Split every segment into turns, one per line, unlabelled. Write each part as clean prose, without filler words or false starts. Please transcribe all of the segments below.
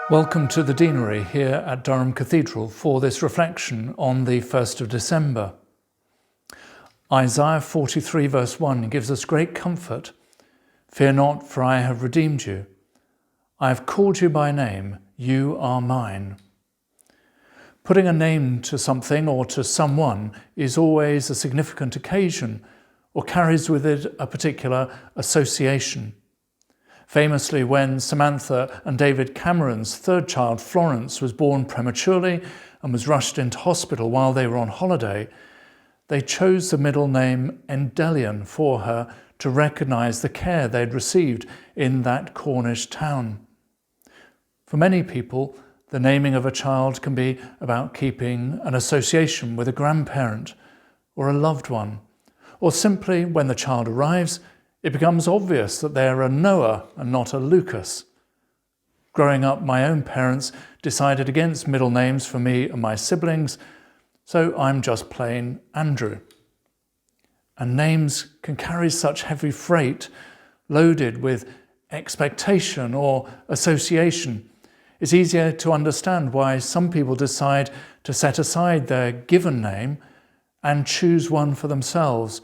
Welcome to the Deanery here at Durham Cathedral for this reflection on the 1st of December. Isaiah 43 verse 1 gives us great comfort. Fear not, for I have redeemed you. I have called you by name, you are mine. Putting a name to something or to someone is always a significant occasion or carries with it a particular association. Famously, when Samantha and David Cameron's third child, Florence, was born prematurely and was rushed into hospital while they were on holiday, they chose the middle name Endelion for her to recognise the care they'd received in that Cornish town. For many people, the naming of a child can be about keeping an association with a grandparent or a loved one, or simply when the child arrives, it becomes obvious that they're a Noah and not a Lucas. Growing up, my own parents decided against middle names for me and my siblings, so I'm just plain Andrew. And names can carry such heavy freight, loaded with expectation or association. It's easier to understand why some people decide to set aside their given name and choose one for themselves,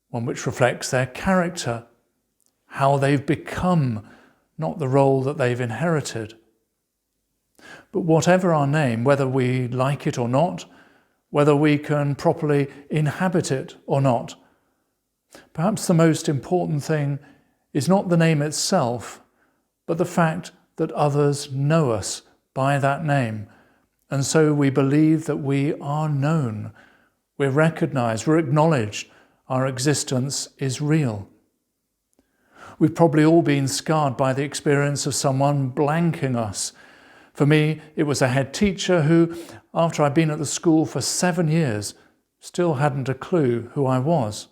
one which reflects their character, how they've become, not the role that they've inherited. But whatever our name, whether we like it or not, whether we can properly inhabit it or not, perhaps the most important thing is not the name itself, but the fact that others know us by that name. And so we believe that we are known, we're recognised, we're acknowledged, our existence is real. We've probably all been scarred by the experience of someone blanking us. For me, it was a head teacher who, after I'd been at the school for 7 years, still hadn't a clue who I was.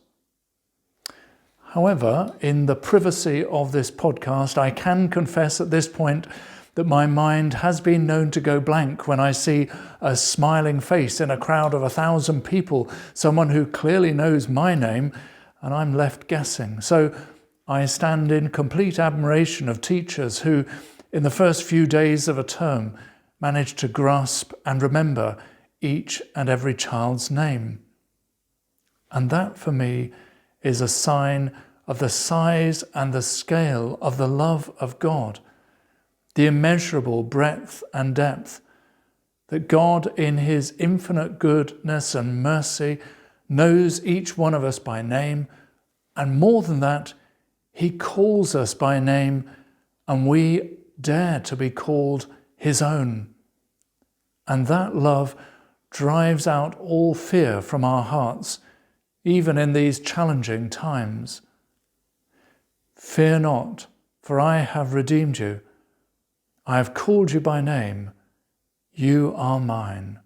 However, in the privacy of this podcast, I can confess at this point that my mind has been known to go blank when I see a smiling face in a crowd of 1,000 people, someone who clearly knows my name, and I'm left guessing. So I stand in complete admiration of teachers who, in the first few days of a term, manage to grasp and remember each and every child's name. And that, for me, is a sign of the size and the scale of the love of God, the immeasurable breadth and depth, that God in his infinite goodness and mercy knows each one of us by name, and more than that, he calls us by name, and we dare to be called his own. And that love drives out all fear from our hearts, even in these challenging times. Fear not, for I have redeemed you. I have called you by name. You are mine.